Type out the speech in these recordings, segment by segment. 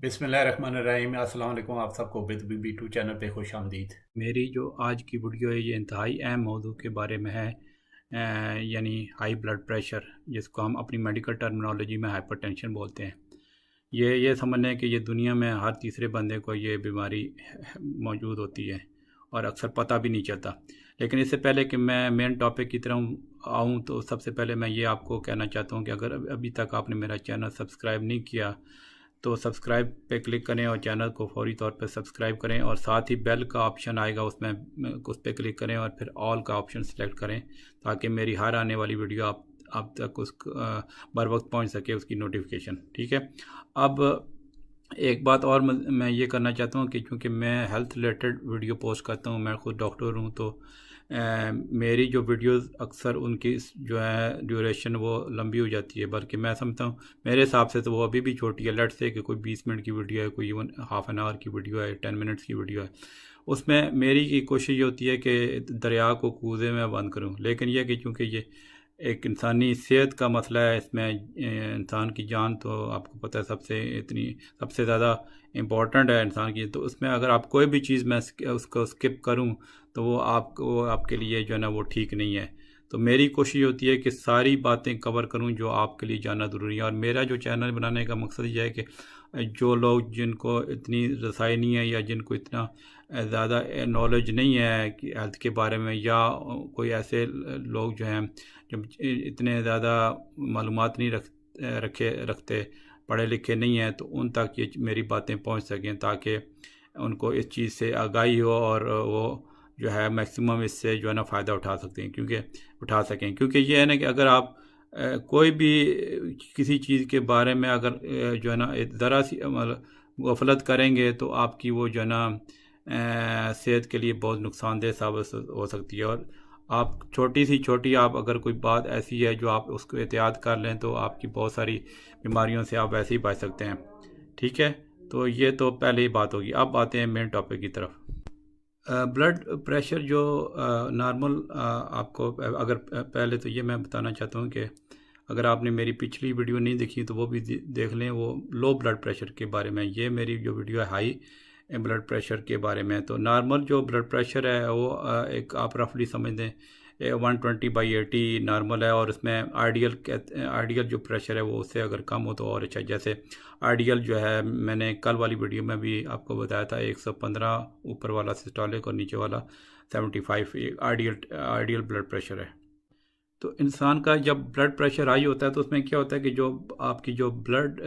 बिस्मिल्लाहिर्रहमानिर्रहीम। अस्सलाम वालेकुम। आप सबको बिद B2 चैनल पे खुश आमदीद। मेरी जो आज की वीडियो है ये इंतहाई अहम मौजू के बारे में है, यानी हाई ब्लड प्रेशर, जिसको हम अपनी मेडिकल टर्मिनोलॉजी में हाइपरटेंशन बोलते हैं। ये समझ लें कि ये दुनिया में हर तीसरे बंदे को ये बीमारी मौजूद होती है और अक्सर पता भी नहीं चलता। लेकिन इससे पहले कि मैं मेन टॉपिक की तरफ आऊँ तो सबसे पहले मैं ये आपको कहना चाहता हूँ कि अगर अभी तक आपने मेरा चैनल सब्सक्राइब नहीं किया तो सब्सक्राइब पे क्लिक करें और चैनल को फौरी तौर पर सब्सक्राइब करें, और साथ ही बेल का ऑप्शन आएगा उसमें उस पर क्लिक करें और फिर ऑल का ऑप्शन सेलेक्ट करें ताकि मेरी हर आने वाली वीडियो आप तक उस बर वक्त पहुँच सके उसकी नोटिफिकेशन। ठीक है। अब एक बात और मैं ये करना चाहता हूँ कि चूँकि मैं हेल्थ रिलेटेड वीडियो पोस्ट करता हूँ, मैं खुद डॉक्टर हूँ, तो मेरी जो वीडियोस अक्सर उनकी जो है ड्यूरेशन वो लंबी हो जाती है, बल्कि मैं समझता हूँ मेरे हिसाब से तो वो अभी भी छोटी है। लेट से कि कोई 20 मिनट की वीडियो है, कोई इवन हाफ एन आवर की वीडियो है, 10 मिनट्स की वीडियो है, उसमें मेरी की कोशिश ये होती है कि दरिया को कूजे में बंद करूँ। लेकिन यह कि चूँकि ये एक इंसानी सेहत का मसला है, इसमें इंसान की जान तो आपको पता है सबसे ज़्यादा इम्पोर्टेंट है इंसान की, तो उसमें अगर आप कोई भी चीज़ मैं उसको स्किप करूं तो वो आपके लिए जो है ना वो ठीक नहीं है। तो मेरी कोशिश होती है कि सारी बातें कवर करूं जो आपके लिए जानना ज़रूरी है। और मेरा जो चैनल बनाने का मकसद ये है कि जो लोग जिनको इतनी रसाई नहीं है या जिनको इतना ज़्यादा नॉलेज नहीं है कि हेल्थ के बारे में, या कोई ऐसे लोग जो हैं जो इतने ज़्यादा मालूमात नहीं रखते, पढ़े लिखे नहीं हैं, तो उन तक ये मेरी बातें पहुंच सकें ताकि उनको इस चीज़ से आगाही हो और वो जो है मैक्सिमम इससे जो है ना फ़ायदा उठा सकें। क्योंकि ये है ना कि अगर आप कोई भी किसी चीज़ के बारे में अगर जो है ना ज़रा सी मतलब गफलत करेंगे तो आपकी वो जो है ना सेहत के लिए बहुत नुकसानदेह साबित हो सकती है। और आप छोटी आप अगर कोई बात ऐसी है जो आप उसको एहतियात कर लें तो आपकी बहुत सारी बीमारियों से आप वैसे ही बच सकते हैं। ठीक है। तो ये तो पहले ही बात होगी। अब आते हैं मेन टॉपिक की तरफ। ब्लड प्रेशर जो नॉर्मल आपको अगर पहले तो ये मैं बताना चाहता हूँ कि अगर आपने मेरी पिछली वीडियो नहीं देखी तो वो भी देख लें, वो लो ब्लड प्रेशर के बारे में। ये मेरी जो वीडियो है हाई ब्लड प्रेशर के बारे में। तो नॉर्मल जो ब्लड प्रेशर है वो एक आप रफली समझ लें 120/80 नॉर्मल है, और इसमें आइडियल जो प्रेशर है वो उससे अगर कम हो तो और अच्छा। जैसे आइडियल जो है मैंने कल वाली वीडियो में भी आपको बताया था 115 ऊपर वाला सिस्टोलिक और नीचे वाला 75 आइडियल ब्लड प्रेशर है। तो इंसान का जब ब्लड प्रेशर हाई होता है तो उसमें क्या होता है कि जो आपकी जो ब्लड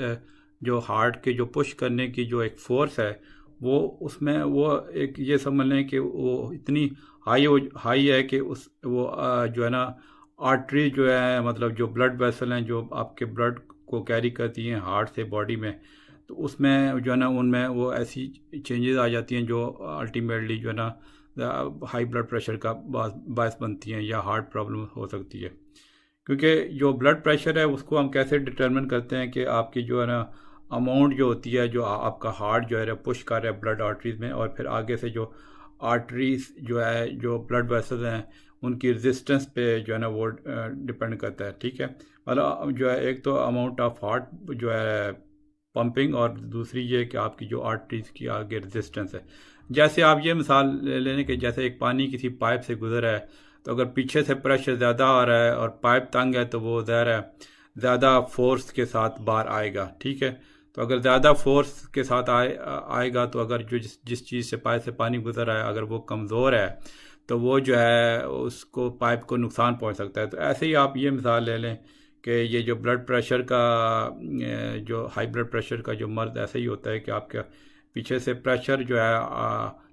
जो हार्ट के जो पुश करने की जो एक फोर्स है वो उसमें वो एक ये समझ लें कि वो इतनी हाई है कि जो है ना आर्टरी जो है, मतलब जो ब्लड वेसल हैं जो आपके ब्लड को कैरी करती हैं हार्ट से बॉडी में, तो उसमें जो है ना उनमें वो ऐसी चेंजेस आ जाती हैं जो अल्टीमेटली जो है ना हाई ब्लड प्रेशर का बायस बनती हैं या हार्ट प्रॉब्लम हो सकती है। क्योंकि जो ब्लड प्रेशर है उसको हम कैसे डिटरमिन करते हैं कि आपकी जो है ना अमाउंट जो होती है जो आपका हार्ट जो है पुश कर रहा है ब्लड आर्टरीज में, और फिर आगे से जो आर्टरीज जो है जो ब्लड वेसल्स हैं उनकी रेजिस्टेंस पे जो है ना वो डिपेंड करता है। ठीक है। मतलब जो है एक तो अमाउंट ऑफ हार्ट जो है पंपिंग, और दूसरी ये कि आपकी जो आर्टरीज की आगे रेजिस्टेंस है। जैसे आप ये मिसाल ले लें कि जैसे एक पानी किसी पाइप से गुजर है, तो अगर पीछे से प्रेशर ज़्यादा आ रहा है और पाइप तंग है तो वो ज़ाहिर है ज़्यादा फोर्स के साथ बाहर आएगा। ठीक है। तो अगर ज़्यादा फोर्स के साथ आएगा तो अगर जो जिस चीज़ से पाइप से पानी गुजर रहा है अगर वो कमज़ोर है तो वो जो है उसको पाइप को नुकसान पहुंच सकता है। तो ऐसे ही आप ये मिसाल ले लें कि ये जो ब्लड प्रेशर का जो हाई ब्लड प्रेशर का जो मर्ज ऐसा ही होता है कि आपका पीछे से प्रेशर जो है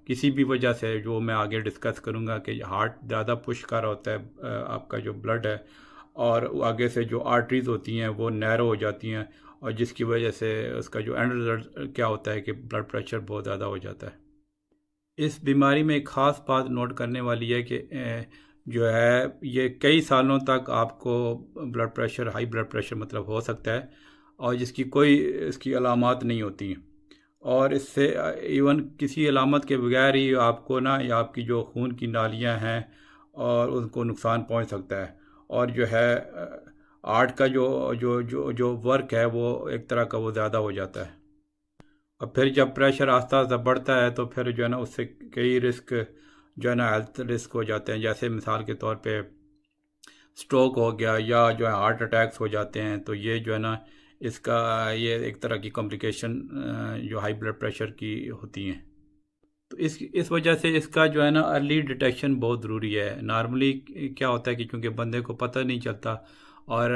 किसी भी वजह से, जो मैं आगे डिस्कस करूँगा, कि हार्ट ज़्यादा पुश कर रहा होता है आपका जो ब्लड है, और आगे से जो आर्टरीज होती हैं वो नैरो हो जाती हैं, और जिसकी वजह से उसका जो एंड रिजल्ट क्या होता है कि ब्लड प्रेशर बहुत ज़्यादा हो जाता है। इस बीमारी में एक ख़ास बात नोट करने वाली है कि जो है ये कई सालों तक आपको हाई ब्लड प्रेशर मतलब हो सकता है, और जिसकी कोई इसकी अलामात नहीं होती हैं, और इससे इवन किसी अलामत के बगैर ही आपको ना या आपकी जो खून की नालियां हैं और उनको नुकसान पहुंच सकता है। और जो है आर्ट का जो जो जो जो वर्क है वो एक तरह का वो ज़्यादा हो जाता है। और फिर जब प्रेशर आस्ता आस्ता बढ़ता है तो फिर जो है ना उससे कई रिस्क जो है ना हेल्थ रिस्क हो जाते हैं। जैसे मिसाल के तौर पे स्ट्रोक हो गया या जो है हार्ट अटैक्स हो जाते हैं। तो ये जो है ना इसका ये एक तरह की कॉम्प्लिकेशन जो हाई ब्लड प्रेशर की होती हैं। तो इस वजह से इसका जो है ना अर्ली डिटेक्शन बहुत ज़रूरी है। नॉर्मली क्या होता है कि चूँकि बंदे को पता नहीं चलता और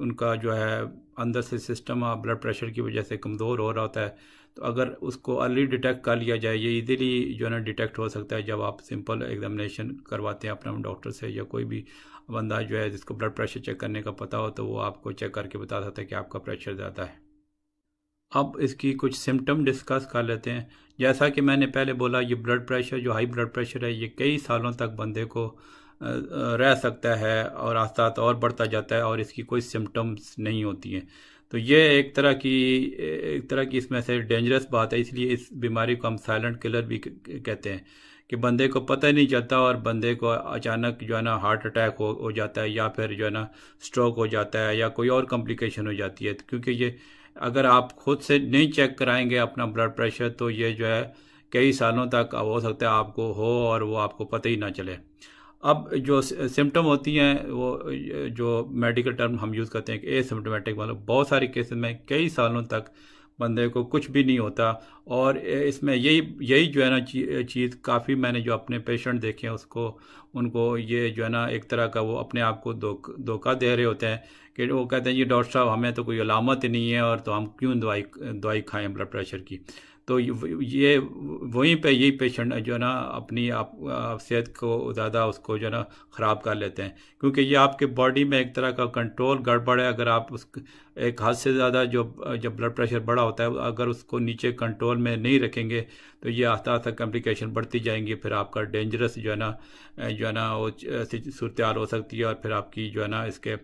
उनका जो है अंदर से सिस्टम ब्लड प्रेशर की वजह से कमज़ोर हो रहा होता है। तो अगर उसको अर्ली डिटेक्ट कर लिया जाए, ये इजीली जो है ना डिटेक्ट हो सकता है जब आप सिंपल एग्जामिनेशन करवाते हैं अपना डॉक्टर से, या कोई भी बंदा जो है जिसको ब्लड प्रेशर चेक करने का पता हो तो वो आपको चेक करके बता सकता है कि आपका प्रेशर ज़्यादा है। अब इसकी कुछ सिम्टम डिस्कस कर लेते हैं। जैसा कि मैंने पहले बोला, ये ब्लड प्रेशर जो हाई ब्लड प्रेशर है ये कई सालों तक बंदे को रह सकता है और आस्ता आस्ता और बढ़ता जाता है और इसकी कोई सिम्टम्स नहीं होती हैं। तो ये एक तरह की इसमें से डेंजरस बात है। इसलिए इस बीमारी को हम साइलेंट किलर भी कहते हैं कि बंदे को पता ही नहीं चलता और बंदे को अचानक जो है ना हार्ट अटैक हो जाता है, या फिर जो है ना स्ट्रोक हो जाता है, या कोई और कॉम्प्लिकेशन हो जाती है। क्योंकि ये अगर आप खुद से नहीं चेक कराएंगे अपना ब्लड प्रेशर तो ये जो है कई सालों तक हो सकता है आपको हो और वो आपको पता ही ना चले। अब जो सिम्टम होती हैं वो जो मेडिकल टर्म हम यूज़ करते हैं कि एसिम्टोमेटिक, मतलब बहुत सारे केसेस में कई सालों तक बंदे को कुछ भी नहीं होता। और इसमें यही जो है ना चीज़ काफ़ी मैंने जो अपने पेशेंट देखे हैं उसको उनको ये जो है ना एक तरह का वो अपने आप को धोखा दे रहे होते हैं कि वो कहते हैं जी डॉक्टर साहब हमें तो कोई अलामत ही नहीं है और तो हम क्यों दवाई खाएं ब्लड प्रेशर की। तो ये वहीं पे यही पेशेंट जो है ना अपनी आप सेहत को ज़्यादा उसको जो है ना ख़राब कर लेते हैं, क्योंकि ये आपके बॉडी में एक तरह का कंट्रोल गड़बड़ है। अगर आप उस एक हद से ज़्यादा जब ब्लड प्रेशर बढ़ा होता है अगर उसको नीचे कंट्रोल में नहीं रखेंगे तो ये आस्ता आस्ता कॉम्प्लिकेशन बढ़ती जाएंगी। फिर आपका डेंजरस जो है ना वो सूरत हाल हो सकती है और फिर आपकी जो है ना इसके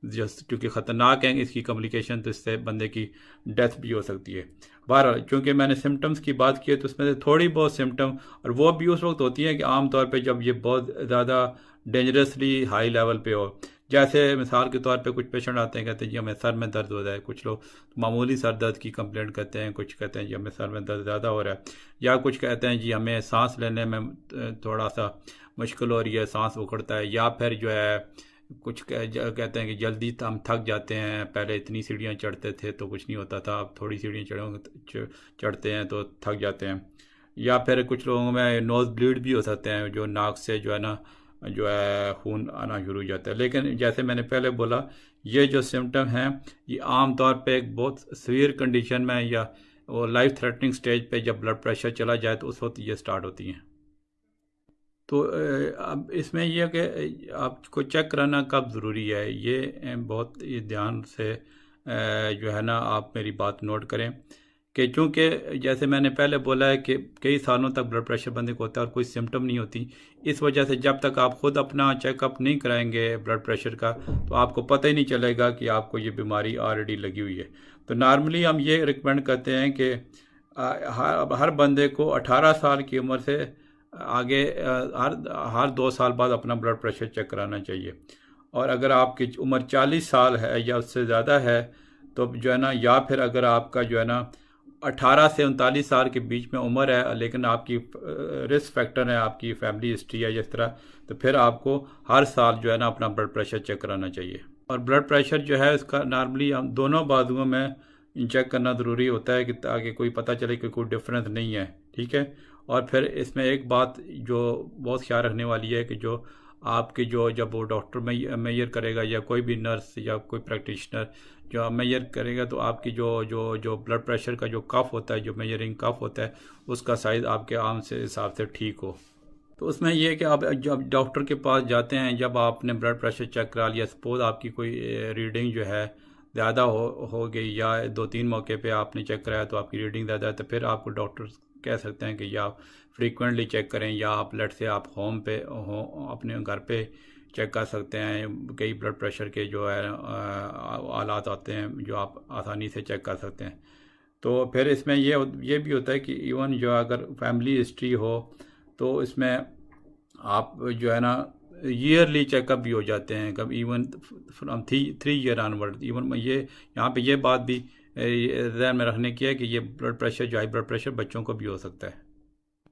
जस्ट क्योंकि ख़तरनाक है इसकी कॉम्प्लिकेशन, तो इससे बंदे की डेथ भी हो सकती है। बहरहाल चूँकि मैंने सिम्टम्स की बात की है तो उसमें से थोड़ी बहुत सिम्टम, और वो भी उस वक्त होती हैं कि आम तौर पे जब ये बहुत ज़्यादा डेंजरसली हाई लेवल पे हो। जैसे मिसाल के तौर पे कुछ पेशेंट आते हैं कहते हैं जी हमें सर में दर्द हो रहा है, कुछ लोग मामूली सर दर्द की कंप्लेंट करते हैं, कुछ कहते हैं जी हमें सर में दर्द ज़्यादा हो रहा है, या कुछ कहते हैं जी हमें सांस लेने में थोड़ा सा मुश्किल हो रही है, सांस उखड़ता है, या फिर जो है कुछ कहते हैं कि जल्दी हम थक जाते हैं, पहले इतनी सीढ़ियाँ चढ़ते थे तो कुछ नहीं होता था, अब थोड़ी सीढ़ियाँ चढ़ते हैं तो थक जाते हैं। या फिर कुछ लोगों में नोज़ ब्लीड भी हो सकते हैं, जो नाक से जो है ना जो है खून आना शुरू हो जाता है। लेकिन जैसे मैंने पहले बोला ये जो सिम्टम हैं ये आम तौर पे एक बहुत सीवियर कंडीशन में या वो लाइफ थ्रेटनिंग स्टेज पे जब ब्लड प्रेशर चला जाए तो उस वक्त ये स्टार्ट होती हैं। तो अब इसमें यह है कि आपको चेक कराना कब ज़रूरी है, ये बहुत ये ध्यान से जो है ना आप मेरी बात नोट करें कि चूँकि जैसे मैंने पहले बोला है कि कई सालों तक ब्लड प्रेशर बंदे को होता है और कोई सिम्टम नहीं होती। इस वजह से जब तक आप ख़ुद अपना चेकअप नहीं कराएंगे ब्लड प्रेशर का तो आपको पता ही नहीं चलेगा कि आपको ये बीमारी ऑलरेडी लगी हुई है। तो नॉर्मली हम ये रिकमेंड करते हैं कि हर बंदे को 18 साल की उम्र से आगे हर 2 साल बाद अपना ब्लड प्रेशर चेक कराना चाहिए। और अगर आपकी उम्र 40 साल है या उससे ज़्यादा है तो जो है ना, या फिर अगर आपका जो है ना 18 से 39 साल के बीच में उम्र है लेकिन आपकी रिस्क फैक्टर है, आपकी फैमिली हिस्ट्री है जिस तरह, तो फिर आपको हर साल जो है ना अपना ब्लड प्रेशर चेक कराना चाहिए। और ब्लड प्रेशर जो है इसका नॉर्मली हम दोनों बाजुओं में चेक करना ज़रूरी होता है कि ताकि कोई पता चले कि कोई डिफरेंस नहीं है, ठीक है। और फिर इसमें एक बात जो बहुत ख्याल रखने वाली है कि जो आपकी जब वो डॉक्टर मेजर करेगा या कोई भी नर्स या कोई प्रैक्टिशनर जो मेजर करेगा तो आपकी जो ब्लड प्रेशर का जो कफ होता है, जो मेजरिंग कफ होता है, उसका साइज़ आपके आम से हिसाब से ठीक हो। तो उसमें यह है कि आप जब डॉक्टर के पास जाते हैं, जब आपने ब्लड प्रेशर चेक करा लिया, सपोज़ आपकी कोई रीडिंग जो है ज़्यादा हो गई या 2-3 मौके पे आपने चेक कराया तो आपकी रीडिंग ज़्यादा है, तो फिर आपको डॉक्टर कह सकते हैं कि या आप फ्रीक्वेंटली चेक करें या आप लेट से आप होम पे हो अपने घर पे चेक कर सकते हैं। कई ब्लड प्रेशर के जो है आलात आते हैं जो आप आसानी से चेक कर सकते हैं। तो फिर इसमें ये भी होता है कि इवन जो अगर फैमिली हिस्ट्री हो तो इसमें आप जो है ना ईयरली चेकअप भी हो जाते हैं, कब even from 3 year onward. Even ये यहाँ पे ये बात भी ध्यान में रखने की है कि ये ब्लड प्रेशर जो हाई ब्लड प्रेशर बच्चों को भी हो सकता है।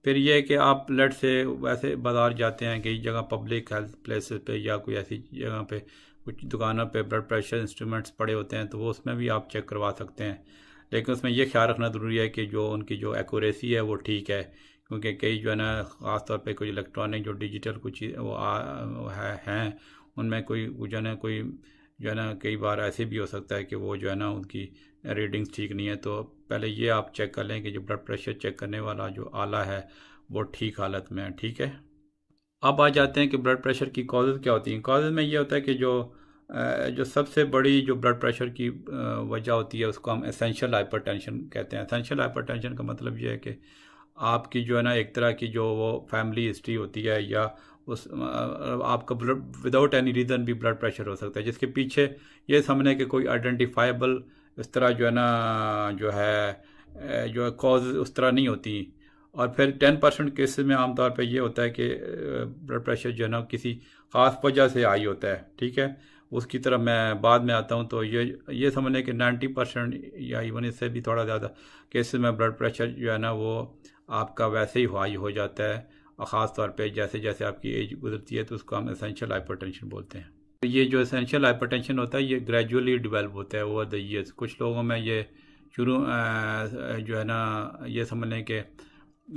फिर ये है कि आप लेट से वैसे बाज़ार जाते हैं कई जगह पब्लिक हेल्थ प्लेसेस पे या कोई ऐसी जगह पे कुछ दुकानों पे ब्लड प्रेशर इंस्ट्रूमेंट्स पड़े होते हैं, तो वो उसमें भी आप चेक करवा सकते हैं। लेकिन उसमें ये ख्याल रखना ज़रूरी है कि जो उनकी जो एक्यूरेसी है वो ठीक है, क्योंकि कई जो है ना ख़ास तौर पे कुछ इलेक्ट्रॉनिक जो डिजिटल कुछ वो हैं उनमें कोई जो है ना कई बार ऐसे भी हो सकता है कि वो जो है ना उनकी रीडिंग्स ठीक नहीं है। तो पहले ये आप चेक कर लें कि जो ब्लड प्रेशर चेक करने वाला जो आला है वो ठीक हालत में है। ठीक है, अब आ जाते हैं कि ब्लड प्रेशर की कॉजेज़ क्या होती हैं। कॉजेज़ में ये होता है कि जो सबसे बड़ी जो ब्लड प्रेशर की वजह होती है उसको हम एसेंशियल हाइपरटेंशन कहते हैं। एसेंशियल हाइपरटेंशन का मतलब ये है कि आपकी जो है ना एक तरह की जो वो फैमिली हिस्ट्री होती है या आपका ब्लड विदाउट एनी रीज़न भी ब्लड प्रेशर हो सकता है, जिसके पीछे ये समझने कि कोई आइडेंटिफाइबल इस तरह जो है ना जो है कॉज उस तरह नहीं होती। और फिर 10% केसेस में आमतौर पे ये होता है कि ब्लड प्रेशर जो है ना किसी ख़ास वजह से आई होता है। ठीक है, उसकी तरफ मैं बाद में आता हूँ। तो ये समझने कि 90% या इवन इससे भी थोड़ा ज़्यादा केसेस में ब्लड प्रेशर जो है ना वो आपका वैसे ही हाई हो जाता है, और ख़ास तौर पे जैसे जैसे आपकी एज गुजरती है तो उसको हम एसेंशियल हाइपरटेंशन बोलते हैं। तो ये जो एसेंशियल हाइपरटेंशन होता है ये ग्रेजुअली डेवलप होता है ओवर द ईयर्स। कुछ लोगों में ये शुरू जो है ना ये समझ लें कि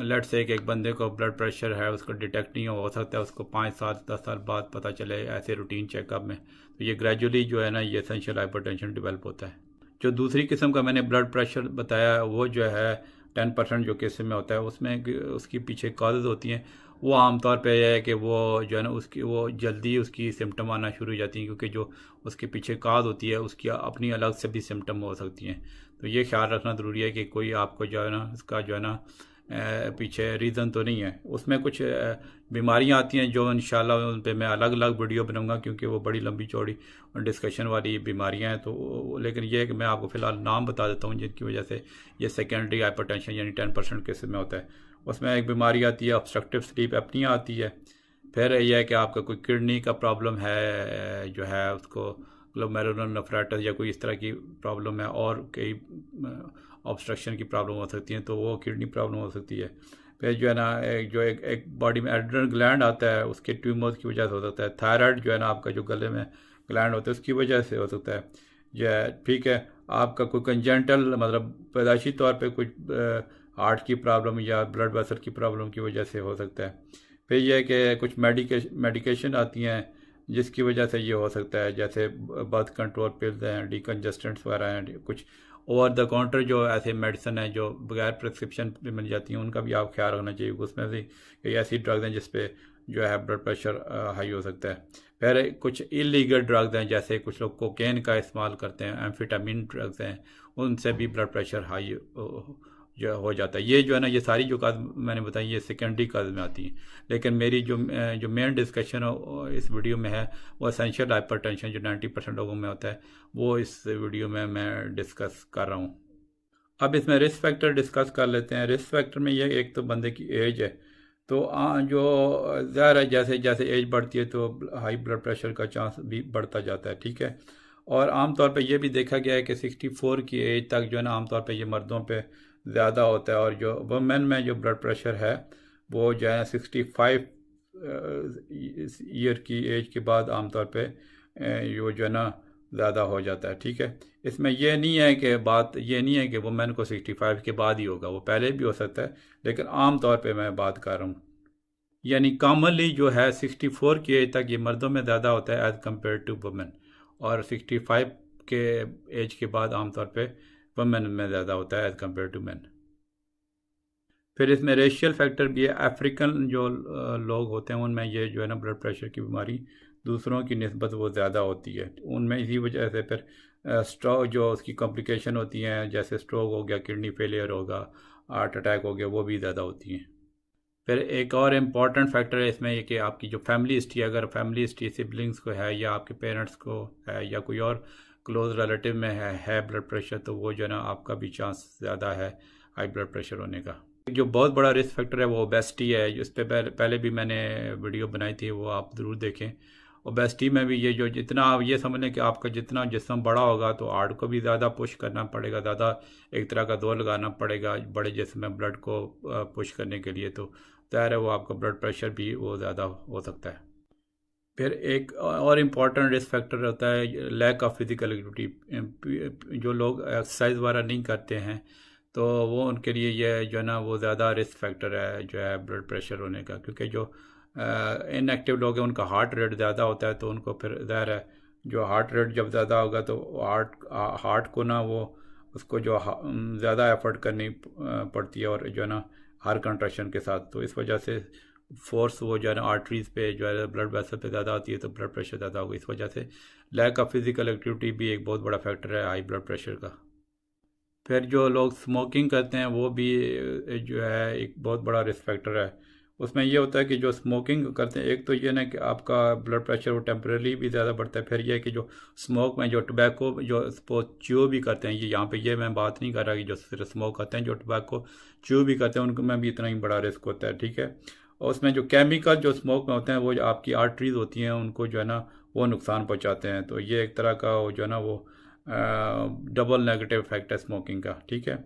लेट से एक बंदे को ब्लड प्रेशर है उसको डिटेक्ट नहीं हो सकता है उसको 5 साल 10 साल बाद पता चले ऐसे रूटीन चेकअप में। तो ये ग्रेजुअली जो है ना ये एसेंशियल हाइपरटेंशन डेवलप होता है। जो दूसरी किस्म का मैंने ब्लड प्रेशर बताया वो जो है 10% जो केसेस में होता है, उसमें उसकी पीछे कॉजेज़ होती हैं। वो आमतौर पे यह है कि वो जो है ना उसकी वो जल्दी उसकी सिम्टम आना शुरू हो जाती हैं, क्योंकि जो उसके पीछे काज होती है उसकी अपनी अलग से भी सिम्टम हो सकती हैं। तो ये ख्याल रखना ज़रूरी है कि कोई आपको जो है ना इसका जो है ना पीछे रीज़न तो नहीं है। उसमें कुछ बीमारियां आती हैं जो इंशाल्लाह उन पे मैं अलग अलग वीडियो बनाऊंगा, क्योंकि वो बड़ी लंबी चौड़ी डिस्कशन वाली बीमारियां हैं। तो लेकिन ये है कि मैं आपको फ़िलहाल नाम बता देता हूँ जिनकी वजह से ये सेकेंडरी हाइपरटेंशन यानी 10% केसेस में होता है। उसमें एक बीमारी आती है ऑब्स्ट्रक्टिव स्लीप एपनिया आती है। फिर यह है कि आपका कोई किडनी का प्रॉब्लम है जो है उसको ग्लोमेरुलर नेफ्राइटिस या कोई इस तरह की प्रॉब्लम है, और कई ऑब्स्ट्रक्शन की प्रॉब्लम हो सकती है, तो वो किडनी प्रॉब्लम हो सकती है। फिर जो है ना एक बॉडी में एड्रिनल ग्लैंड आता है उसके ट्यूमर्स की वजह से हो सकता है। थायराइड जो है ना आपका जो गले में ग्लैंड होता है उसकी वजह से हो सकता है जो है। ठीक है, आपका कोई कंजेंटल मतलब पैदाइशी तौर पे कुछ हार्ट की प्रॉब्लम या ब्लड वेसल की प्रॉब्लम की वजह से हो सकता है। फिर यह है कि कुछ मेडिकेशन आती हैं जिसकी वजह से ये हो सकता है, जैसे बर्थ कंट्रोल पिल्स हैं, डिकंजेस्टेंट्स वगैरह हैं। कुछ ओवर द काउंटर जो ऐसे मेडिसिन है जो बगैर प्रिस्क्रिप्शन पे मिल जाती हैं उनका भी आप ख्याल रखना चाहिए। उसमें से कई ऐसी ड्रग्स हैं जिसपे जो है ब्लड प्रेशर हाई हो सकता है। फिर कुछ इलीगल ड्रग्स हैं, जैसे कुछ लोग कोकेन का इस्तेमाल करते हैं, एम्फेटामिन ड्रग्स हैं, उनसे भी ब्लड प्रेशर हाई जो हो जाता है। ये जो है ना ये सारी जो काज मैंने बताई ये सेकेंडरी काज में आती हैं। लेकिन मेरी जो मेन डिस्कशन इस वीडियो में है वो एसेंशियल हाइपरटेंशन जो 90% लोगों में होता है वो इस वीडियो में मैं डिस्कस कर रहा हूँ। अब इसमें रिस्क फैक्टर डिस्कस कर लेते हैं। रिस्क फैक्टर में ये एक तो बंदे की एज है, तो जो ज़ाहिर है जैसे जैसे एज बढ़ती है तो हाई ब्लड प्रेशर का चांस भी बढ़ता जाता है। ठीक है, और आमतौर पे ये भी देखा गया है कि 64 की एज तक जो है ना आमतौर पे ये मर्दों पे ज़्यादा होता है, और जो वुमेन में जो ब्लड प्रेशर है वो जो है 65 ईयर की एज के बाद आमतौर पे ये जो है ना ज़्यादा हो जाता है। ठीक है, इसमें यह नहीं है कि बात ये नहीं है कि वुमेन को 65 के बाद ही होगा, वो पहले भी हो सकता है, लेकिन आम तौर पे मैं बात कर रहा हूँ। यानी कॉमनली जो है 64 की एज तक ये मर्दों में ज़्यादा होता है एज़ कम्पेयर टू वुमेन, और 65 के एज के बाद आमतौर पे वुमेन में ज़्यादा होता है एज़ कम्पेयर टू मैन। फिर इसमें रेशियल फैक्टर भी है। अफ्रीकन जो लोग होते हैं उनमें ये जो है ना ब्लड प्रेशर की बीमारी दूसरों की निस्बत वो ज़्यादा होती है, उनमें इसी वजह से फिर स्ट्रोक जो उसकी कॉम्प्लिकेशन होती हैं, जैसे स्ट्रोक हो गया, किडनी फेलियर होगा, हार्ट अटैक हो गया, वो भी ज़्यादा होती हैं। फिर एक और इम्पॉर्टेंट फैक्टर है इसमें ये कि आपकी जो फैमिली हिस्ट्री, अगर फैमिली हिस्ट्री सिबलिंग्स को है या आपके पेरेंट्स को है या कोई और क्लोज रिलेटिव में है ब्लड प्रेशर, तो वो जो है ना आपका भी चांस ज़्यादा है हाई ब्लड प्रेशर होने का। जो बहुत बड़ा रिस्क फैक्टर है वो ओबेसिटी है, इस पर पहले भी मैंने वीडियो बनाई थी, वो आप ज़रूर देखें। ओबेसिटी में भी ये जो जितना आप ये समझ लें कि आपका जितना जिस्म बड़ा होगा तो हार्ट को भी ज़्यादा पुश करना पड़ेगा, ज़्यादा एक तरह का जोर लगाना पड़ेगा बड़े जिस्म में ब्लड को पुश करने के लिए, तो ज़ाहिर है वो आपका ब्लड प्रेशर भी वो ज़्यादा हो सकता है। फिर एक और इम्पॉर्टेंट रिस्क फैक्टर होता है लैक ऑफ फिज़िकल एक्टिविटी। जो लोग एक्सरसाइज वगैरह नहीं करते हैं तो वो उनके लिए ये जो है ना वो ज़्यादा रिस्क फैक्टर है जो है ब्लड प्रेशर होने का, क्योंकि जो इनएक्टिव लोग हैं उनका हार्ट रेट ज़्यादा होता है, तो उनको फिर ज़ाहिर है जो हार्ट रेट जब ज़्यादा होगा तो हार्ट को ना वो उसको जो ज़्यादा एफर्ट करनी पड़ती है और जो है ना हर कंट्रैक्शन के साथ, तो इस वजह से फोर्स वो जो है ना आर्टरीज़ पे जो है ब्लड वेसल पे ज़्यादा आती है तो ब्लड प्रेशर ज़्यादा होगा। इस वजह से लैक ऑफ फिज़िकल एक्टिविटी भी एक बहुत बड़ा फैक्टर है हाई ब्लड प्रेशर का। फिर जो लोग स्मोकिंग करते हैं वो भी जो है एक बहुत बड़ा रिस्क फैक्टर है। उसमें ये होता है कि जो स्मोकिंग करते हैं, एक तो ये ना कि आपका ब्लड प्रेशर वो टेम्परेली भी ज़्यादा बढ़ता है। फिर ये है कि जो स्मोक में जो टबैको जो च्यू भी करते हैं, ये यहाँ पे ये मैं बात नहीं कर रहा कि जो सिर्फ स्मोक करते हैं, जो टबैको च्यू भी करते हैं उनको में भी इतना ही बड़ा रिस्क होता है, ठीक है। और उसमें जो केमिकल जो स्मोक में होते हैं वो जो आपकी आर्टरीज होती हैं उनको जो है ना वो नुकसान पहुँचाते हैं, तो ये एक तरह का वो जो है ना वो डबल नेगेटिव इफेक्ट है स्मोकिंग का, ठीक है।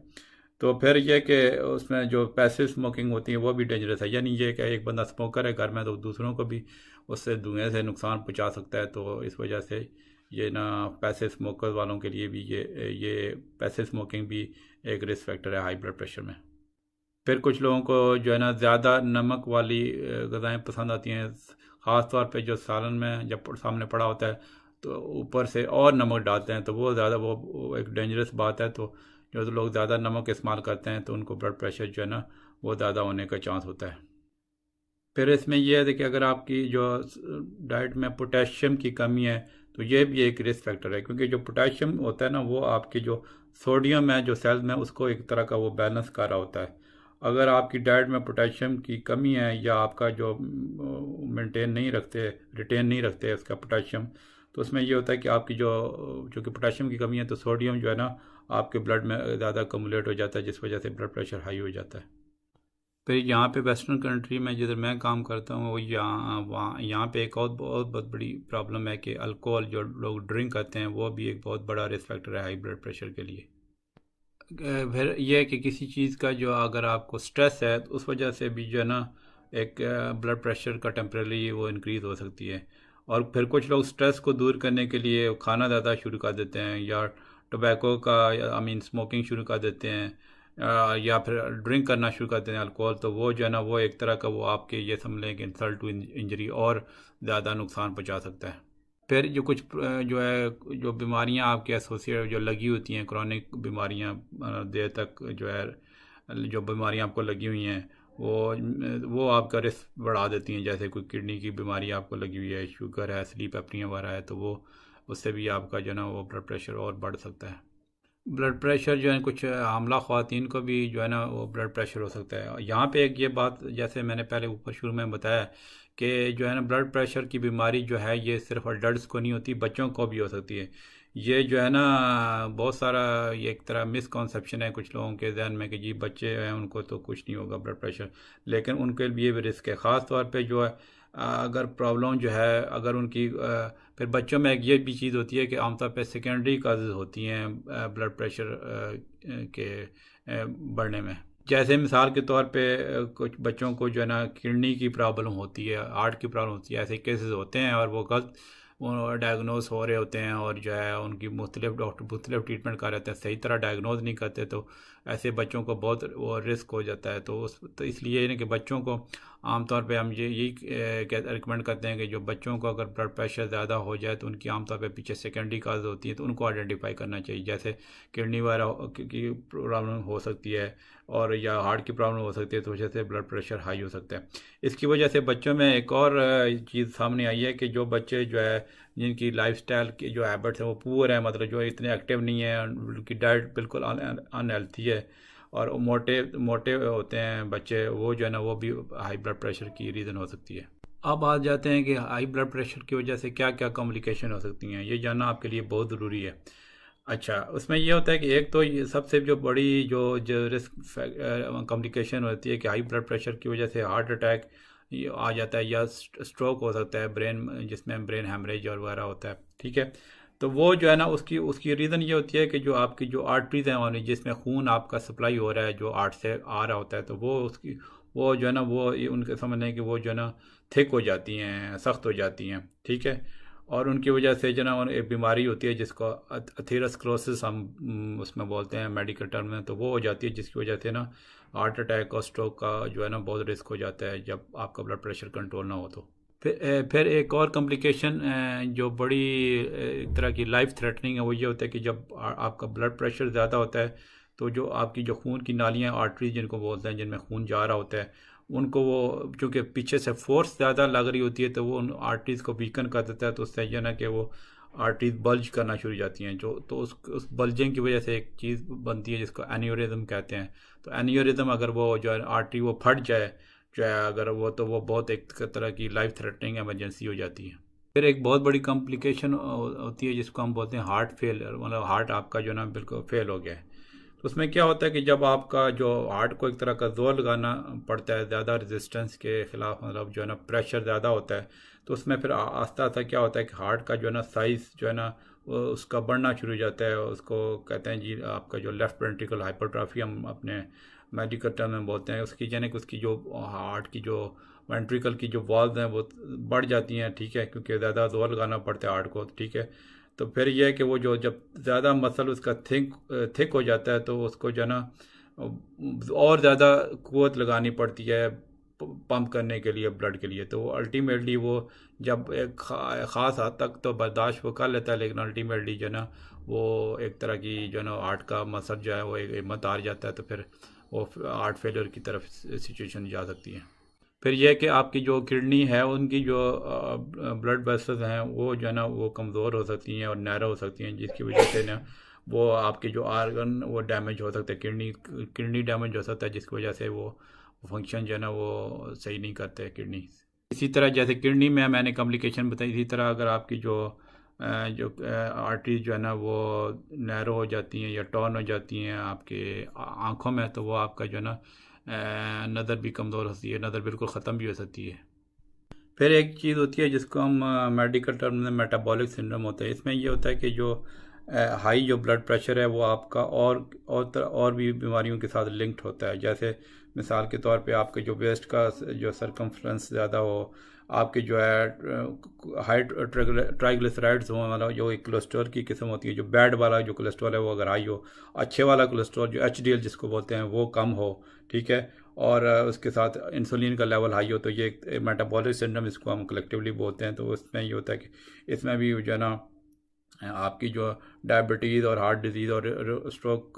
तो फिर ये कि उसमें जो पैसिव स्मोकिंग होती है वो भी डेंजरस है, यानी ये कि एक बंदा स्मोकर है घर में तो दूसरों को भी उससे धुएं से नुकसान पहुंचा सकता है, तो इस वजह से ये ना पैसिव स्मोकर वालों के लिए भी ये पैसिव स्मोकिंग भी एक रिस्क फैक्टर है हाई ब्लड प्रेशर में। फिर कुछ लोगों को जो है ना ज़्यादा नमक वाली ग़िज़ाएँ पसंद आती हैं, ख़ास तौर पे जो सालन में जब सामने पड़ा होता है तो ऊपर से और नमक डालते हैं, तो वो ज़्यादा वो एक डेंजरस बात है। तो जो लोग ज़्यादा नमक इस्तेमाल करते हैं तो उनको ब्लड प्रेशर जो है ना वो ज़्यादा होने का चांस होता है। फिर इसमें यह है कि अगर आपकी जो डाइट में पोटेशियम की कमी है तो ये भी एक रिस्क फैक्टर है, क्योंकि जो पोटेशियम होता है ना वो आपकी जो सोडियम है जो सेल्स में उसको एक तरह का वो बैलेंस कर रहा होता है। अगर आपकी डाइट में पोटेशियम की कमी है या आपका जो मेंटेन नहीं रखते, रिटेन नहीं रखते उसका पोटेशियम, तो उसमें ये होता है कि आपकी जो कि पोटेशियम की कमी है तो सोडियम जो है ना आपके ब्लड में ज़्यादा कमुलेट हो जाता है, जिस वजह से ब्लड प्रेशर हाई हो जाता है। फिर यहाँ पे वेस्टर्न कंट्री में जिधर मैं काम करता हूँ वो यहाँ पे एक और बहुत बड़ी प्रॉब्लम है कि अल्कोहल जो लोग ड्रिंक करते हैं वो भी एक बहुत बड़ा रिस्क फैक्टर है हाई ब्लड प्रेशर के लिए। फिर यह है कि किसी चीज़ का जो अगर आपको स्ट्रेस है तो उस वजह से भी जो है ना एक ब्लड प्रेशर का टेम्परेरी वो इंक्रीज़ हो सकती है। और फिर कुछ लोग स्ट्रेस को दूर करने के लिए खाना ज़्यादा शुरू कर देते हैं या टोबैको का स्मोकिंग शुरू कर देते हैं या फिर ड्रिंक करना शुरू कर देते हैं अल्कोहल, तो वो जो है ना वो एक तरह का वो आपके ये समझ लें कि इंसल्ट टू इंजरी और ज़्यादा नुकसान पहुंचा सकता है। फिर जो कुछ जो है जो बीमारियां आपके एसोसिएट जो लगी होती हैं क्रॉनिक बीमारियां देर तक जो है जो बीमारियां आपको लगी हुई हैं वो आपका रिस्क बढ़ा देती हैं। जैसे कोई किडनी की बीमारी आपको लगी हुई है, शुगर है, स्लीप एपनिया वगैरह है, तो वो उससे भी आपका जो है ना वो ब्लड प्रेशर और बढ़ सकता है। ब्लड प्रेशर जो है कुछ हामला ख़वातीन को भी जो है ना वो ब्लड प्रेशर हो सकता है। यहाँ पे एक ये बात जैसे मैंने पहले ऊपर शुरू में बताया कि जो है ना ब्लड प्रेशर की बीमारी जो है ये सिर्फ अडल्ट्स को नहीं होती, बच्चों को भी हो सकती है। ये जो है ना बहुत सारा ये एक तरह मिसकॉन्सेप्शन है कुछ लोगों के जहन में कि जी बच्चे हैं उनको तो कुछ नहीं होगा ब्लड प्रेशर, लेकिन उनके लिए भी रिस्क है। ख़ास तौर पे जो है अगर प्रॉब्लम जो है अगर उनकी फिर बच्चों में एक ये भी चीज़ होती है कि आमतौर पे सेकेंडरी काजेज़ होती हैं ब्लड प्रेशर के बढ़ने में। जैसे मिसाल के तौर पे कुछ बच्चों को जो है ना किडनी की प्रॉब्लम होती है, हार्ट की प्रॉब्लम होती है, ऐसे केसेस होते हैं और वो गलत डायग्नोज हो रहे होते हैं और जो है उनकी मुख्तलिफ डॉक्टर मुख्तलिफ ट्रीटमेंट कर रहे हैं, सही तरह डायग्नोज नहीं करते, तो ऐसे बच्चों को बहुत वो रिस्क हो जाता है। तो इसलिए कि बच्चों को आमतौर पे हम यही रिकमेंड करते हैं कि जो बच्चों को अगर ब्लड प्रेशर ज़्यादा हो जाए तो उनकी आमतौर पे पीछे सेकेंडरी काज होती है तो उनको आइडेंटिफाई करना चाहिए। जैसे किडनी वगैरह की प्रॉब्लम हो सकती है और या हार्ट की प्रॉब्लम हो सकती है, तो वजह से ब्लड प्रेशर हाई हो सकता है। इसकी वजह से बच्चों में एक और चीज़ सामने आई है कि जो बच्चे जो है जिनकी लाइफस्टाइल की जो हैबिट्स हैं वो पुअर है, मतलब जो इतने एक्टिव नहीं है, उनकी डाइट बिल्कुल अनहेल्थी है और मोटे मोटे होते हैं बच्चे, वो जो है ना वो भी हाई ब्लड प्रेशर की रीज़न हो सकती है। अब आ जाते हैं कि हाई ब्लड प्रेशर की वजह से क्या क्या कॉम्प्लिकेशन हो सकती हैं, ये जानना आपके लिए बहुत ज़रूरी है। अच्छा, उसमें ये होता है कि एक तो ये सबसे जो बड़ी जो रिस्क कॉम्प्लिकेशन होती है कि हाई ब्लड प्रेशर की वजह से हार्ट अटैक ये आ जाता है, या स्ट्रोक हो सकता है ब्रेन, जिसमें ब्रेन हेमरेज और वगैरह होता है, ठीक है। तो वो जो है ना, उसकी उसकी रीज़न ये होती है कि जो आपकी जो आर्टरीज हैं और जिसमें खून आपका सप्लाई हो रहा है, जो आर्ट से आ रहा होता है, तो वो उसकी वो जो है ना, वो उनके समझने कि वो जो है ना थिक हो जाती हैं, सख्त हो जाती हैं, ठीक है। और उनकी वजह से जो ना एक बीमारी होती है जिसको अथेरोस्क्लेरोसिस हम उसमें बोलते हैं मेडिकल टर्म में, तो वो हो जाती है, जिसकी वजह से ना हार्ट अटैक और स्ट्रोक का जो है ना बहुत रिस्क हो जाता है जब आपका ब्लड प्रेशर कंट्रोल ना हो तो। फिर एक और कॉम्प्लिकेशन जो बड़ी एक तरह की लाइफ थ्रेटनिंग है, वो ये होता है कि जब आपका ब्लड प्रेशर ज़्यादा होता है, तो जो आपकी जो खून की नालियाँ, आर्टरीज जिनको बोलते हैं, जिनमें खून जा रहा होता है, उनको वो चूँकि पीछे से फोर्स ज़्यादा लग रही होती है, तो वो उन आर्टरीज को वीकन कर देता है, तो उससे ये ना कि वो आर्टरीज बल्ज करना शुरू हो जाती हैं, जो तो उस बल्जिंग की वजह से एक चीज़ बनती है जिसको एन्यूरिज्म कहते हैं। तो एन्यूरिज्म अगर वो जो है आर्टरी वो फट जाए, जो है अगर वो, तो वो बहुत एक तरह की लाइफ थ्रेटनिंग इमरजेंसी हो जाती है। फिर एक बहुत बड़ी कॉम्प्लिकेशन होती है जिसको हम बोलते हैं हार्ट फेलियर, मतलब हार्ट आपका जो ना बिल्कुल फेल हो गया है। तो उसमें क्या होता है कि जब आपका जो हार्ट को एक तरह का जोर लगाना पड़ता है ज़्यादा रेजिस्टेंस के ख़िलाफ़, मतलब जो है ना प्रेशर ज़्यादा होता है, तो उसमें फिर आस्ता आस्ता क्या होता है कि हार्ट का जो है ना साइज़ जो है ना वो उसका बढ़ना शुरू हो जाता है। उसको कहते हैं जी आपका जो लेफ़्ट वेंट्रिकल हाइपरट्रॉफी हम अपने मेडिकल टर्म में बोलते हैं, उसकी यानी कि उसकी जो हार्ट की जो वेंट्रिकल की जो वॉल्व हैं वो बढ़ जाती हैं, ठीक है, क्योंकि ज़्यादा जोर लगाना पड़ता है हार्ट को, ठीक है। तो फिर यह है कि वो जो जब ज़्यादा मसल उसका थिक हो जाता है, तो उसको जो है ना और ज़्यादा क़ुव्वत लगानी पड़ती है पंप करने के लिए, ब्लड के लिए। तो अल्टीमेटली वो जब एक ख़ास हद तक तो बर्दाश्त वो कर लेता है, लेकिन अल्टीमेटली जो है ना वो एक तरह की जो है ना हार्ट का मसल जो है वो एक हिम्मत हार जाता है, तो फिर वो हार्ट फेलियर की तरफ सिचुएशन जा सकती है। फिर यह कि आपकी जो किडनी है, उनकी जो ब्लड वेसल्स हैं, वो जो है ना वो कमज़ोर हो सकती हैं और नैरो हो सकती हैं, जिसकी वजह से ना वो आपके जो आर्गन वो डैमेज हो सकते हैं, किडनी डैमेज हो सकता है, जिसकी वजह से वो फंक्शन जो है ना वो सही नहीं करते किडनी। इसी तरह जैसे किडनी में मैंने कॉम्प्लिकेशन बताई, इसी तरह अगर आपकी जो आर्टरीज जो है ना वो नैरो हो जाती हैं या टॉर्न हो जाती हैं आपके आँखों में, तो वो आपका जो है ना नज़र भी कमज़ोर होती है, नज़र बिल्कुल ख़त्म भी हो सकती है। फिर एक चीज़ होती है जिसको हम मेडिकल टर्म में मेटाबॉलिक सिंड्रोम होता है। इसमें ये होता है कि जो हाई जो ब्लड प्रेशर है वो आपका और भी बीमारियों के साथ लिंक्ड होता है। जैसे मिसाल के तौर पे आपके जो वेस्ट का जो सरकमफ्रेंस ज़्यादा हो, आपके जो है हाई ट्राइग्लिसराइड्स हो, मतलब जो एक कोलेस्ट्रॉल की किस्म होती है, जो बैड वाला जो कोलेस्ट्रॉल है वो अगर हाई हो, अच्छे वाला कोलेस्ट्रॉल जो HDL जिसको बोलते हैं वो कम हो, ठीक है, और उसके साथ इंसुलिन का लेवल हाई हो, तो ये एक मेटाबॉलिक सिंड्रोम इसको हम कलेक्टिवली बोलते हैं। तो उसमें ये होता है कि इसमें भी जो है ना आपकी जो डायबिटीज़ और हार्ट डिजीज़ और स्ट्रोक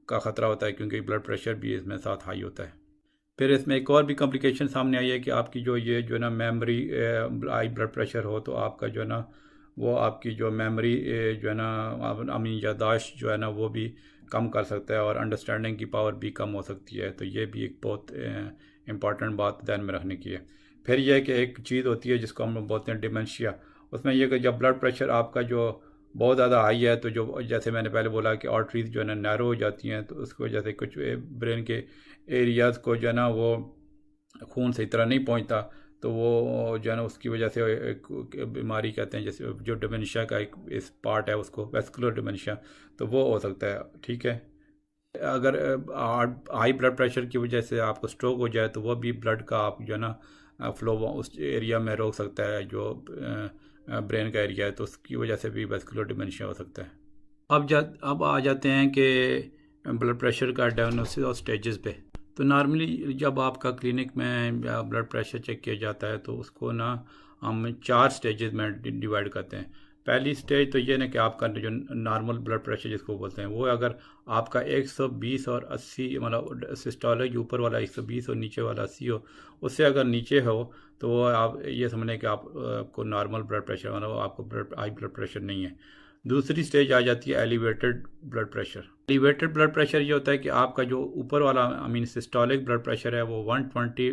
का ख़तरा होता है, क्योंकि ब्लड प्रेशर भी इसमें साथ हाई होता है। फिर इसमें एक और भी कॉम्प्लिकेशन सामने आई है कि आपकी जो ये जो है ना मेमोरी, हाई ब्लड प्रेशर हो तो आपका जो है ना वो आपकी जो मेमोरी जो है ना अपनी याददाश्त जो है ना वो भी कम कर सकता है, और अंडरस्टैंडिंग की पावर भी कम हो सकती है। तो ये भी एक बहुत इम्पॉर्टेंट बात ध्यान में रखने की है। फिर यह कि एक चीज़ होती है जिसको हम बोलते हैं डिमेंशिया। उसमें यह कि जब ब्लड प्रेशर आपका जो बहुत ज़्यादा हाई है, तो जो जैसे मैंने पहले बोला कि आर्टरीज जो है ना नैरो हो जाती हैं, तो उसकी वजह से कुछ ब्रेन के एरियाज़ को जो है ना वो खून सही तरह नहीं पहुंचता, तो वो जो है ना उसकी वजह से एक बीमारी कहते हैं, जैसे जो डिमेंशिया का एक इस पार्ट है उसको वेस्कुलर डिमेंशिया, तो वो हो सकता है, ठीक है। अगर हाई ब्लड प्रेशर की वजह से आपको स्ट्रोक हो जाए, तो वो भी ब्लड का आप जो है ना फ्लो उस एरिया में रोक सकता है जो ब्रेन का एरिया है, तो उसकी वजह से भी वेस्कुलर डिमेंशिया हो सकता है। अब आ जाते हैं कि ब्लड प्रेशर का डायग्नोसिस और स्टेजेस पे। तो नॉर्मली जब आपका क्लिनिक में ब्लड प्रेशर चेक किया जाता है, तो उसको ना हम 4 स्टेजेस में डिवाइड करते हैं। पहली स्टेज तो ये ना कि आपका जो नॉर्मल ब्लड प्रेशर जिसको बोलते हैं, वो अगर आपका 120 और 80, मतलब सिस्टोलिक ऊपर वाला 120 और नीचे वाला 80 हो, उससे अगर नीचे हो तो वो आप ये समझें कि आपको नॉर्मल ब्लड प्रेशर, मतलब आपको हाई ब्लड प्रेशर नहीं है। दूसरी स्टेज आ जाती है elevated blood pressure. Elevated blood pressure ये होता है कि आपका जो ऊपर वाला सिस्टोलिक ब्लड प्रेशर है वो 120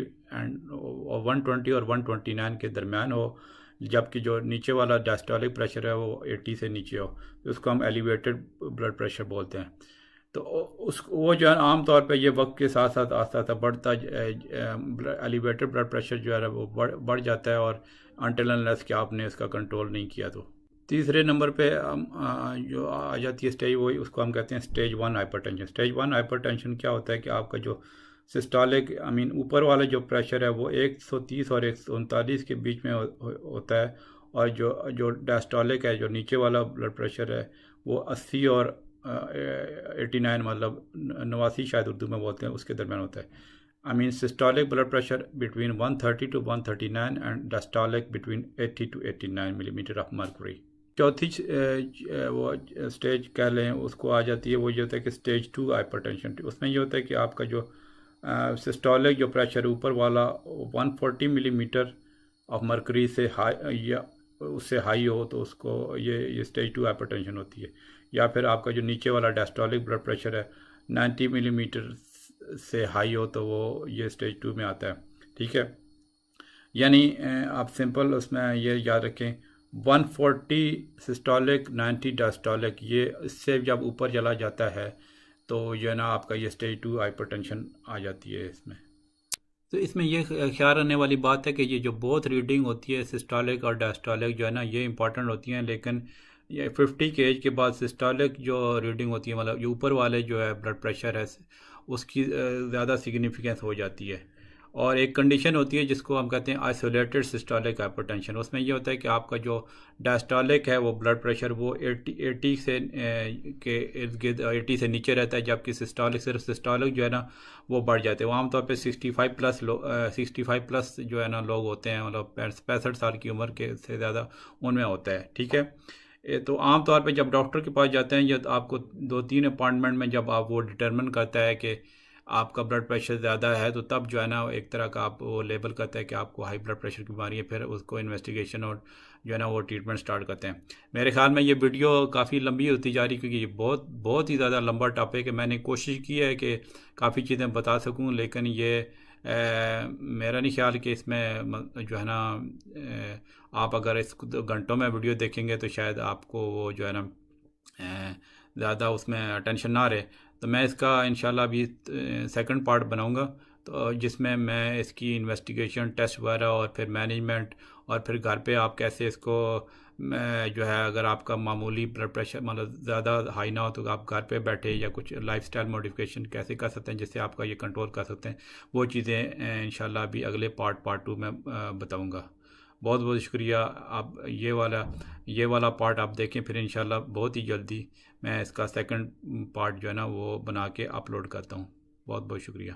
और 129 के दरमियान हो, जबकि जो नीचे वाला डायस्टोलिक प्रेशर है वो 80 से नीचे हो, तो उसको हम एलिवेटेड ब्लड प्रेशर बोलते हैं। तो उस वो जो है आम तौर पे ये वक्त के साथ साथ आस्ता आस्ता बढ़ता एलिवेटेड ब्लड प्रेशर जो है ना वो बढ़ जाता है, और अनटिल अनलेस कि आपने इसका कंट्रोल नहीं किया। तो तीसरे नंबर पे जो आ जाती है स्टेज, वो उसको हम कहते हैं स्टेज 1 हाइपरटेंशन। स्टेज 1 हाइपरटेंशन क्या होता है कि आपका जो सिस्टोलिक आई मीन ऊपर वाला जो प्रेशर है वो 130 और 139 के बीच में होता है, और जो जो डायस्टोलिक है, जो नीचे वाला ब्लड प्रेशर है, वो 80 और 89 मतलब 89 शायद उर्दू में बोलते हैं, उसके दरमियान होता है। I mean systolic blood pressure between 130 to 139 and diastolic between 80 to 89 millimetre of mercury. चौथी वो स्टेज कह लें उसको आ जाती है, वो ये होता है कि स्टेज 2 हाइपरटेंशन। उसमें ये होता है कि आपका जो सिस्टोलिक जो प्रेशर ऊपर वाला 140 मिलीमीटर ऑफ मर्करी से हाई या उससे हाई हो तो उसको ये स्टेज 2 हाइपरटेंशन होती है। या फिर आपका जो नीचे वाला डायस्टोलिक ब्लड प्रेशर है 90 मिलीमीटर से हाई हो तो वो ये स्टेज 2 में आता है। ठीक है, यानी आप सिंपल उसमें ये याद रखें 140 सिस्टोलिक 90 डायस्टोलिक, ये इससे जब ऊपर चला जाता है तो ये ना आपका ये स्टेज 2 हाइपरटेंशन आ जाती है इसमें। तो इसमें ये ख्याल रखने वाली बात है कि ये जो बोथ रीडिंग होती है सिस्टोलिक और डायस्टोलिक जो है ना ये इंपॉर्टेंट होती हैं, लेकिन ये 50 के एज के बाद सिस्टोलिक जो रीडिंग होती है मतलब जो ऊपर वाले जो है ब्लड प्रेशर है उसकी ज़्यादा सिग्निफिकेंस हो जाती है। और एक कंडीशन होती है जिसको हम कहते हैं आइसोलेटेड सिस्टोलिक हाइपरटेंशन। उसमें ये होता है कि आपका जो डायस्टोलिक है वो ब्लड प्रेशर वो 80 से के इर्द गिर्द 80 से नीचे रहता है, जबकि सिस्टोलिक सिर्फ सिस्टोलिक जो है ना वो बढ़ जाते हैं। वो आमतौर पे 65 प्लस जो है ना लोग होते हैं, मतलब 65 साल की उम्र के से ज़्यादा उनमें होता है। ठीक है, तो आम तौर पे जब डॉक्टर के पास जाते हैं या तो आपको 2-3 अपॉइंटमेंट में जब आप वो डिटरमिन करता है कि आपका ब्लड प्रेशर ज़्यादा है, तो तब जो है ना एक तरह का आप वो लेबल करता है कि आपको हाई ब्लड प्रेशर की बीमारी है, फिर उसको इन्वेस्टिगेशन और जो है ना वो ट्रीटमेंट स्टार्ट करते हैं। मेरे ख्याल में ये वीडियो काफ़ी लंबी होती जा रही क्योंकि ये बहुत बहुत ही ज़्यादा लंबा टॉपिक है। मैंने कोशिश की है कि काफ़ी चीज़ें बता सकूं, लेकिन ये मेरा नहीं ख्याल कि इसमें जो है ना आप अगर इस घंटों में वीडियो देखेंगे तो शायद आपको वो जो है ना ज़्यादा उसमें अटेंशन ना रहे। तो मैं इसका इंशाल्लाह अभी सेकंड पार्ट बनाऊंगा, तो जिसमें मैं इसकी इन्वेस्टिगेशन टेस्ट वगैरह और फिर मैनेजमेंट और फिर घर पे आप कैसे इसको जो है अगर आपका मामूली ब्लड प्रेशर मतलब ज़्यादा हाई ना हो तो आप घर पे बैठे या कुछ लाइफस्टाइल मॉडिफिकेशन कैसे कर सकते हैं जिससे आपका ये कंट्रोल कर सकते हैं, वो चीज़ें इंशाल्लाह अभी अगले पार्ट 2 में बताऊँगा। बहुत बहुत शुक्रिया। आप ये वाला पार्ट आप देखें, फिर इंशाल्लाह बहुत ही जल्दी मैं इसका सेकंड पार्ट जो है ना वो बना के अपलोड करता हूँ। बहुत बहुत शुक्रिया।